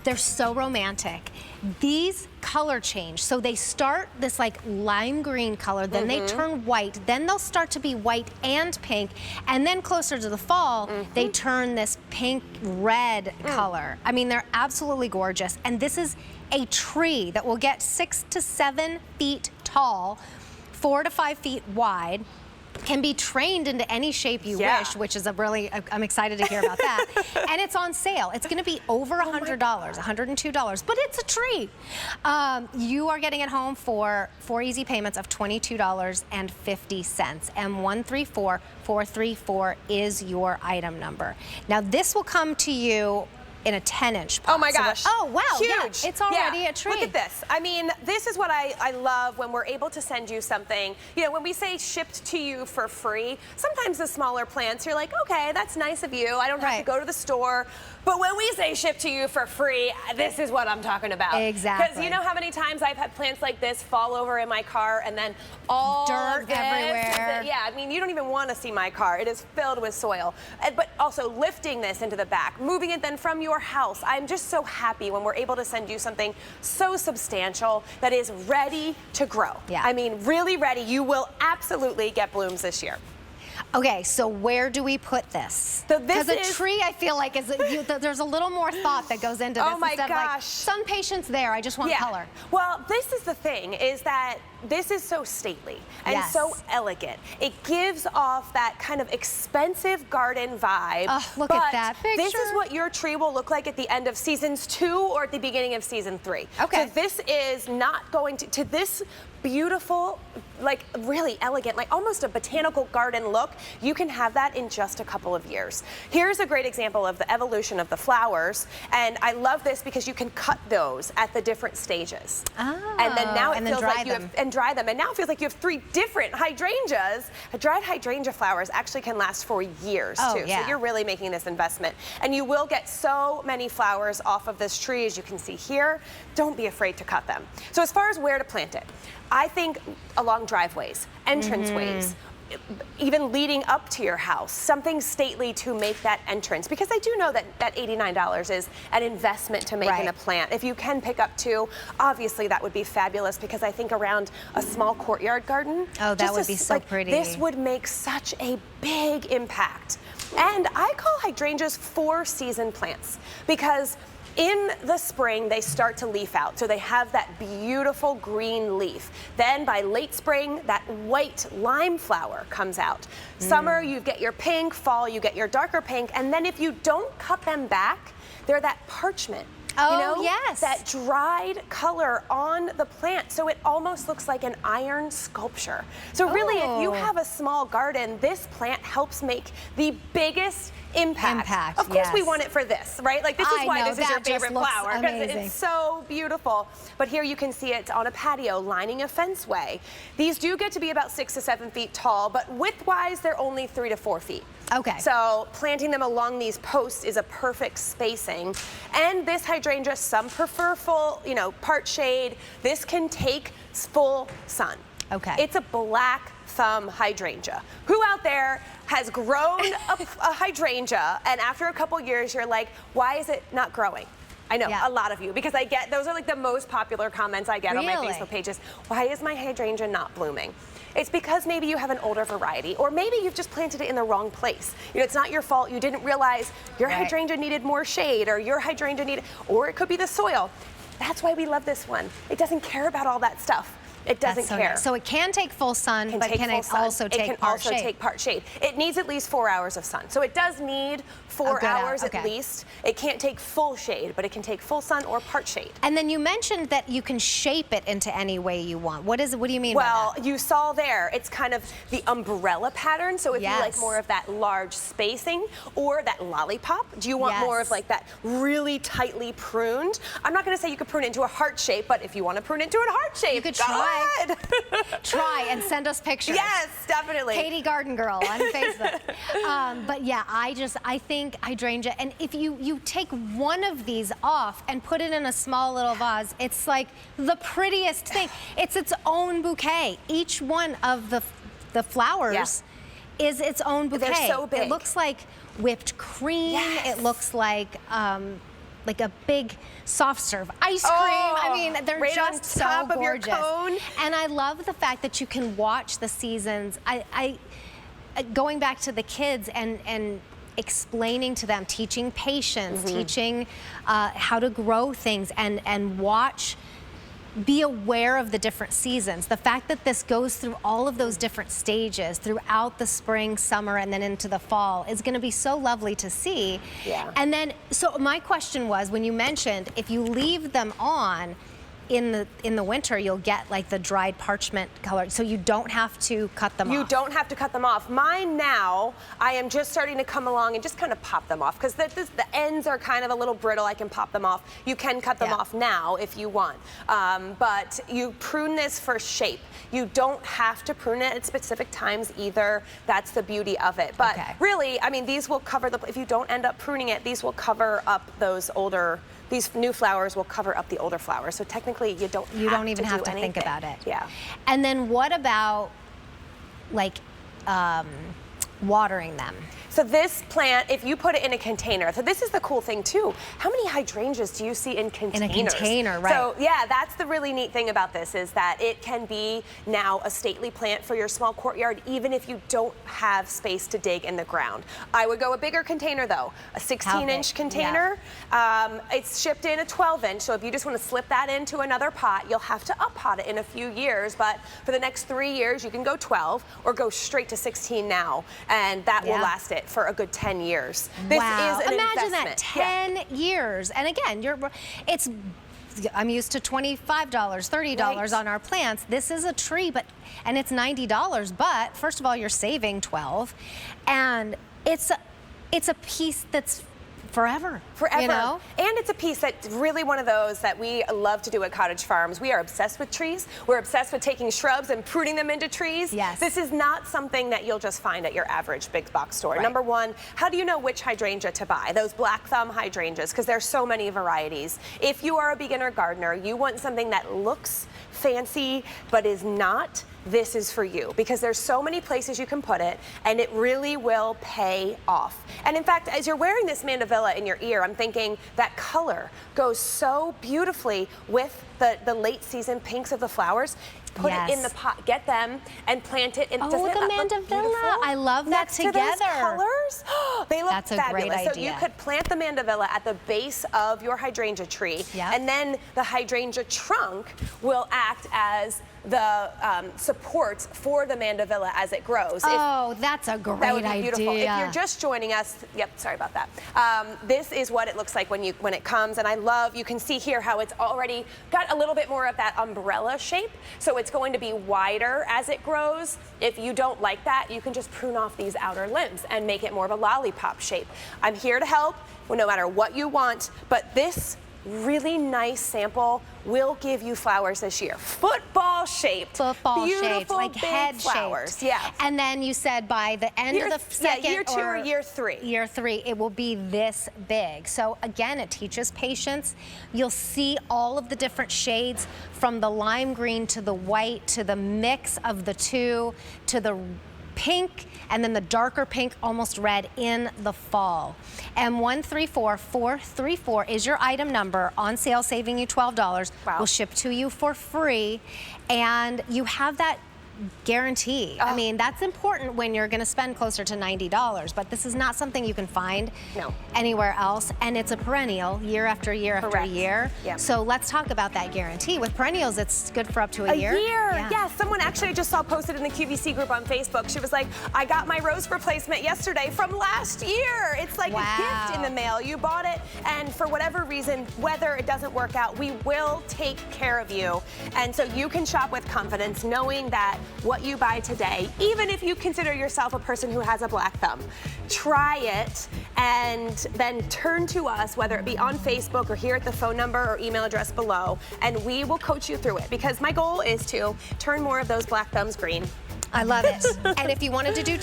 They're so romantic. These color change. So they start this like lime green color, then they turn white, then they'll start to be white and pink, and then closer to the fall, they turn this pink red color. I mean, they're absolutely gorgeous. And this is a tree that will get 6 to 7 feet tall, 4 to 5 feet wide, can be trained into any shape you wish, which is I'm excited to hear about that. And it's on sale. It's gonna be over $100, $102, but it's a tree. You are getting it home for 4 easy payments of $22.50. And 134434 is your item number. Now this will come to you in a 10-inch pot. Oh my gosh. Oh wow, huge. Yeah, it's already a tree. Look at this. I mean, this is what I love when we're able to send you something. You know, when we say shipped to you for free, sometimes the smaller plants, you're like, okay, that's nice of you. I don't have to go to the store. But when we say shipped to you for free, this is what I'm talking about. Exactly. Because you know how many times I've had plants like this fall over in my car and then all dirt everywhere. Yeah, I mean, you don't even want to see my car. It is filled with soil. But also lifting this into the back, moving it then from your house. I'm just so happy when we're able to send you something so substantial that is ready to grow. Yeah. I mean, really ready. You will absolutely get blooms this year. Okay, so where do we put this? So because a tree, I feel like, there's a little more thought that goes into this. Oh my gosh. Like, some patience there, I just want color. Well, this is the thing, is that this is so stately and so elegant. It gives off that kind of expensive garden vibe. Oh, look at that picture. This is what your tree will look like at the end of seasons 2 or at the beginning of season 3. Okay. So this is not going to this beautiful, like really elegant, like almost a botanical garden look. You can have that in just a couple of years. Here's a great example of the evolution of the flowers. And I love this because you can cut those at the different stages. Oh, and then now it feels like you them. have, and dry them. And now it feels like you have 3 different hydrangeas. Dried hydrangea flowers actually can last for years too. Yeah. So you're really making this investment. And you will get so many flowers off of this tree, as you can see here. Don't be afraid to cut them. So as far as where to plant it, I think along driveways, entranceways, even leading up to your house, something stately to make that entrance. Because I do know that that $89 is an investment to make in a plant. If you can pick up 2, obviously that would be fabulous, because I think around a small courtyard garden, that would be so pretty. This would make such a big impact. And I call hydrangeas 4-season plants, because in the spring, they start to leaf out, so they have that beautiful green leaf. Then by late spring, that white lime flower comes out. Summer, you get your pink. Fall, you get your darker pink. And then if you don't cut them back, they're that parchment. Oh, you know, yes. that dried color on the plant, so it almost looks like an iron sculpture. So really, if you have a small garden, this plant helps make the biggest impact. Of course, we want it for this, right? Like, this is why this is your favorite flower, because it's so beautiful. But here you can see it on a patio lining a fenceway. These do get to be about 6 to 7 feet tall, but width-wise, they're only 3 to 4 feet. Okay. So planting them along these posts is a perfect spacing. And this hydrangea, some prefer full, part shade. This can take full sun. Okay. It's a black thumb hydrangea. Who out there has grown a hydrangea, and after a couple years you're like, why is it not growing? I know, a lot of you, because I get, those are like the most popular comments I get on my Facebook pages. Why is my hydrangea not blooming? It's because maybe you have an older variety, or maybe you've just planted it in the wrong place. It's not your fault. You didn't realize your hydrangea needed more shade, or your hydrangea needed, or it could be the soil. That's why we love this one. It doesn't care about all that stuff. It doesn't care. Nice. So it can take full sun, but can it also take part shade? It can also take part shade. It needs at least 4 hours of sun. So it does need 4 hours at least. It can't take full shade, but it can take full sun or part shade. And then you mentioned that you can shape it into any way you want. What do you mean by that? Well, you saw there, it's kind of the umbrella pattern. So if you like more of that large spacing or that lollipop, do you want more of like that really tightly pruned? I'm not going to say you could prune it into a heart shape, but if you want to prune it into a heart shape, you could try. Try and send us pictures. Yes, definitely. Katie Garden Girl on Facebook. But yeah, I think hydrangea, and if you take one of these off and put it in a small little vase, it's like the prettiest thing. It's its own bouquet. Each one of the flowers is its own bouquet. They're so big. It looks like whipped cream. It looks like like a big soft serve ice cream. I mean, they're right just on so top gorgeous. Of your cone. And I love the fact that you can watch the seasons. Going back to the kids and explaining to them, teaching patience, teaching how to grow things, and watch. Be aware of the different seasons. The fact that this goes through all of those different stages throughout the spring, summer, and then into the fall is going to be so lovely to see. Yeah. And then, so my question was, when you mentioned if you leave them on in the winter, you'll get like the dried parchment color, so you don't have to cut them off. You don't have to cut them off. Mine now, I am just starting to come along and just kind of pop them off because the ends are kind of a little brittle. I can pop them off. You can cut them off now if you want, but you prune this for shape. You don't have to prune it at specific times either. That's the beauty of it. But really, I mean, these will cover if you don't end up pruning it, these will cover up those older. These new flowers will cover up the older flowers. So technically, you don't even have to think about it. Yeah. And then what about like watering them? So this plant, if you put it in a container, so this is the cool thing too. How many hydrangeas do you see in containers? In a container, right. So yeah, that's the really neat thing about this is that it can be now a stately plant for your small courtyard, even if you don't have space to dig in the ground. I would go a bigger container though, a 16-inch container. Yeah. It's shipped in a 12-inch, so if you just want to slip that into another pot, you'll have to up-pot it in a few years, but for the next 3 years, you can go 12 or go straight to 16 now, and that will last it for a good 10 years. This is an Imagine investment. that, 10 years. And again, I'm used to $25, $30 on our plants. This is a tree, and it's $90, but first of all, you're saving 12, and it's a piece that's forever. Forever. You know? And it's a piece that's really one of those that we love to do at Cottage Farms. We are obsessed with trees. We're obsessed with taking shrubs and pruning them into trees. Yes. This is not something that you'll just find at your average big box store. Right. Number one, how do you know which hydrangea to buy? Those black thumb hydrangeas, because there's so many varieties. If you are a beginner gardener, you want something that looks fancy but is not, this is for you, because there's so many places you can put it, and it really will pay off. And in fact, as you're wearing this mandevilla in your ear, I'm thinking that color goes so beautifully with the late season pinks of the flowers. Put it in the pot, get them, and plant it in. Oh, the mandevilla! I love that together. Next to those colors, they look That's a fabulous. great idea. So you could plant the mandevilla at the base of your hydrangea tree, and then the hydrangea trunk will act as the supports for the mandevilla as it grows. That's a great that would be beautiful. idea. If you're just joining us, sorry about that. This is what it looks like when it comes, and I love, you can see here how it's already got a little bit more of that umbrella shape, so it's going to be wider as it grows. If you don't like that, you can just prune off these outer limbs and make it more of a lollipop shape. I'm here to help, no matter what you want, but this really nice sample will give you flowers this year. Football shaped. Football shaped, like big head flowers. shaped. Yeah. And then you said by the end of the second year 2 or year 3. Year 3, it will be this big. So again, it teaches patience. You'll see all of the different shades from the lime green to the white to the mix of the two to the pink, and then the darker pink, almost red in the fall. And 134434 is your item number, on sale, saving you $12. Wow. We'll ship to you for free, and you have that guarantee. I mean, that's important when you're going to spend closer to $90, but this is not something you can find anywhere else, and it's a perennial year after year after year. So let's talk about that guarantee. With perennials, it's good for up to a year. Yeah, someone actually I just saw posted in the QVC group on Facebook. She was like, I got my rose replacement yesterday from last year. It's like a gift in the mail. You bought it, and for whatever reason, whether it doesn't work out, we will take care of you. And so you can shop with confidence, knowing that what you buy today, even if you consider yourself a person who has a black thumb, try it and then turn to us, whether it be on Facebook or here at the phone number or email address below, and we will coach you through it, because my goal is to turn more of those black thumbs green. I love it. And if you wanted to do